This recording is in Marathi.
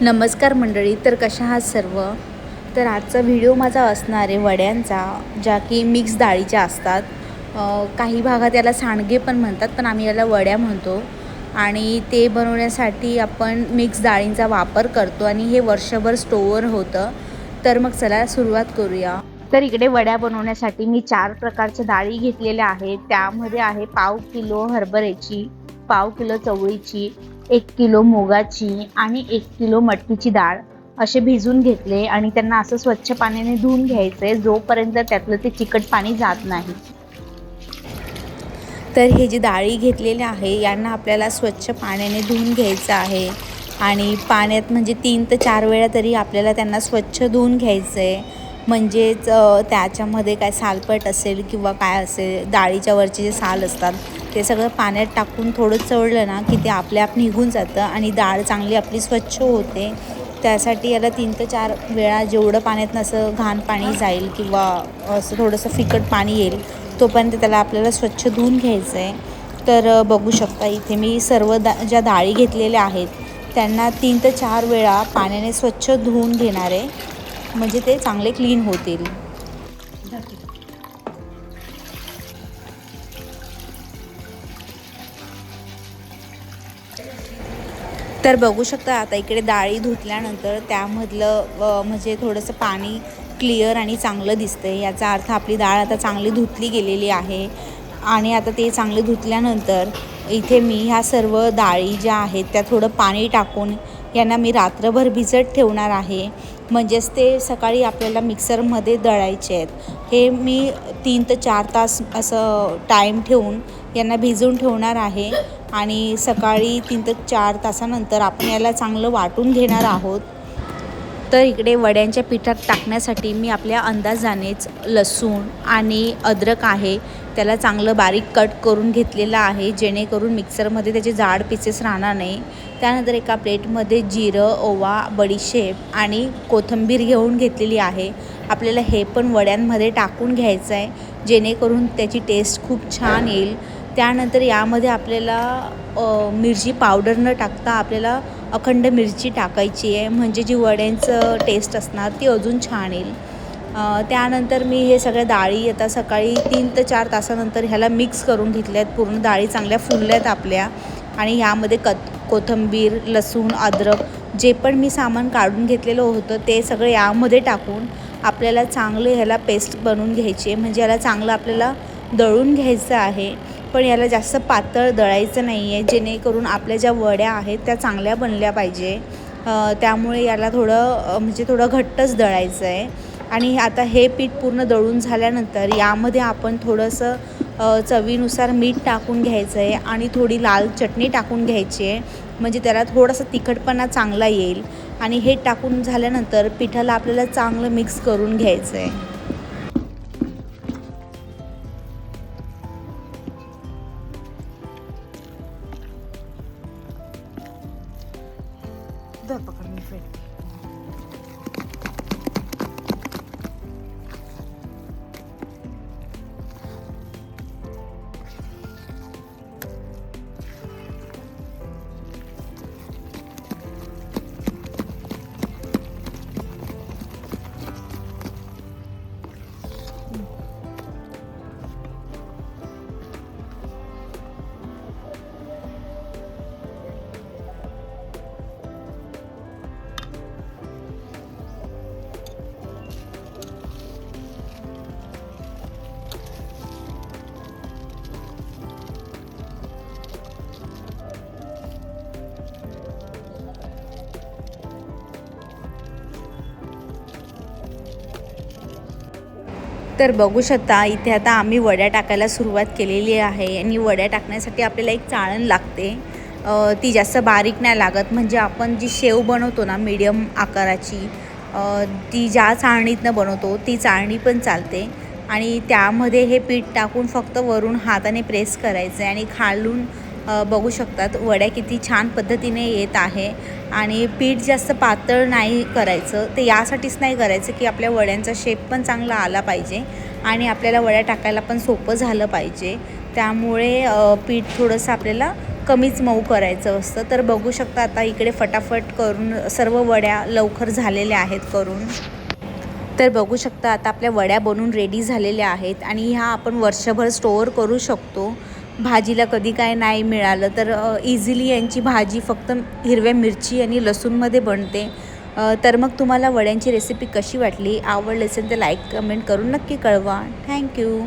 नमस्कार मंडळी. तर कशा आहात सर्व. तर आजचा व्हिडिओ माझा असणार आहे वड्यांचा, ज्या की मिक्स डाळीच्या असतात. काही भागात याला सांडगे पण म्हणतात, पण आम्ही याला वड्या म्हणतो. आणि ते बनवण्यासाठी आपण मिक्स डाळींचा वापर करतो आणि हे वर्षभर स्टोअर होतं. तर मग चला सुरुवात करूया. तर इकडे वड्या बनवण्यासाठी मी 4 प्रकारच्या डाळी घेतलेल्या आहेत. त्यामध्ये आहे पाव किलो हरभऱ्याची, पाव किलो चवळीची, 1 किलो मुगाची आणि 1 किलो मटकीची डाळ असे भिजून घेतले आणि त्यांना असं स्वच्छ पाण्याने धुवून घ्यायचे जोपर्यंत त्यातलं ते चिकट पाणी जात नाही. तर हे जे डाळी घेतलेले आहे यांना आपल्याला स्वच्छ पाण्याने धुवून घ्यायचं आहे आणि पाण्यात म्हणजे 3 ते 4 वेळा तरी आपल्याला त्यांना स्वच्छ धुवून घ्यायचं आहे. म्हणजेच त्याच्यामध्ये काय सालपट असेल किंवा काय असेल, डाळीच्या वरचे जे साल असतात ते सगळं पाण्यात टाकून थोडं चवळलं ना की ते आपल्याआप निघून जातं आणि डाळ चांगली आपली स्वच्छ होते. त्यासाठी याला 3 ते 4 वेळा जेवढं पाण्यात असं घाण पाणी जाईल किंवा असं थोडंसं फिकट पाणी येईल तोपर्यंत त्याला आपल्याला स्वच्छ धुवून घ्यायचं आहे. तर बघू शकता इथे मी सर्व ज्या डाळी घेतलेल्या आहेत त्यांना 3 ते 4 वेळा पाण्याने स्वच्छ धुवून घेणार आहे, म्हणजे ते चांगले क्लीन होतील. तर बघू शकता आता इकडे डाळी धुतल्यानंतर त्यामधलं म्हणजे थोडंसं पाणी क्लिअर आणि चांगलं दिसतंय. याचा अर्थ आपली डाळ आता चांगली धुतली गेलेली आहे. आणि आता ते चांगले धुतल्यानंतर इथे मी ह्या सर्व डाळी ज्या आहेत त्या थोडं पाणी टाकून यांना मी रात्रभर भिजत ठेवणार आहे. म्हणजेच ते सकाळी आपल्याला मिक्सरमध्ये दळायचे आहेत. हे मी 3 ते 4 तास असं टाईम ठेवून यांना भिजवून ठेवणार आहे आणि सकाळी 3 ते 4 तासानंतर आपण याला चांगलं वाटून घेणार आहोत. तर इकडे वड्यांच्या पिठात टाकण्यासाठी मी आपल्या अंदाजानेच लसूण आणि अद्रक आहे त्याला चांगलं बारीक कट करून घेतलेलं आहे, जेणेकरून मिक्सरमध्ये त्याचे जाड पीसेस राहणार नाही. त्यानंतर एका प्लेटमध्ये जिरं, ओवा, बडीशेप आणि कोथिंबीर घेऊन घेतलेली आहे. आपल्याला हे पण वड्यांमध्ये टाकून घ्यायचं आहे, जेणेकरून त्याची टेस्ट खूप छान येईल. त्यानंतर यामध्ये आपल्याला मिरची पावडर न टाकता आपल्याला अखंड मिरची टाकायची आहे, म्हणजे जी वड्यांचं टेस्ट असणार ती अजून छान येईल. त्यानंतर मी हे सगळ्या डाळी आता सकाळी 3 ते 4 तासानंतर ह्याला मिक्स करून घेतल्या आहेत. पूर्ण डाळी चांगल्या फुलल्या आहेत आपल्या आणि ह्यामध्ये कोथिंबीर, लसूण, अद्रक जे पण मी सामान काढून घेतलेलं होतं ते सगळं यामध्ये टाकून आपल्याला चांगलं ह्याला पेस्ट बनवून घ्यायची आहे. म्हणजे याला चांगलं आपल्याला दळून घ्यायचं आहे, पण याला जास्त पातळ दळायचं नाही आहे, जेणेकरून आपल्या ज्या वड्या आहेत त्या चांगल्या बनल्या पाहिजे. त्यामुळे याला थोडं घट्टच दळायचं आहे. आणि आता हे पीठ पूर्ण दळून झाल्यानंतर यामध्ये आपण थोडंसं चवीनुसार मीठ टाकून घ्यायचं आहे आणि थोडी लाल चटणी टाकून घ्यायची आहे, म्हणजे त्याला थोडासा तिखटपणा चांगला येईल. आणि हे टाकून झाल्यानंतर पिठाला आपल्याला चांगलं मिक्स करून घ्यायचं आहे. तर बघू शकता इथे आता आम्ही वड्या टाकायला सुरुवात केलेली आहे आणि वड्या टाकण्यासाठी आपल्याला एक चाळण लागते. ती जास्त बारीक नाही लागत, म्हणजे आपण जी शेव बनवतो ना मीडियम आकाराची, ती ज्या चाळणीतनं बनवतो ती चाळणी पण चालते. आणि त्यामध्ये हे पीठ टाकून फक्त वरून हाताने प्रेस करायचं आहे आणि खालून बघू शकतात वड्या किती छान पद्धतीने येत आहे. आणि पीठ जास्त पातळ नाही करायचं, ते यासाठीच नाही करायचं की आपल्या वड्यांचा शेप पण चांगला आला पाहिजे आणि आपल्याला वड्या टाकायला पण सोपं झालं पाहिजे. त्यामुळे पीठ थोडंसं आपल्याला कमीच मऊ करायचं असतं. तर बघू शकता आता इकडे फटाफट करून सर्व वड्या लवकर झालेल्या आहेत करून. तर बघू शकता आता आपल्या वड्या बनवून रेडी झालेल्या आहेत आणि ह्या आपण वर्षभर स्टोअर करू शकतो. भाजीला कधी काय नाही मिळालं तर इझिली यांची भाजी फक्त हिरव्या मिरची आणि लसूणमध्ये बनते. तर मग तुम्हाला वड्यांची रेसिपी कशी वाटली, आवडली असेल तर लाईक कमेंट करून नक्की कळवा. थँक्यू.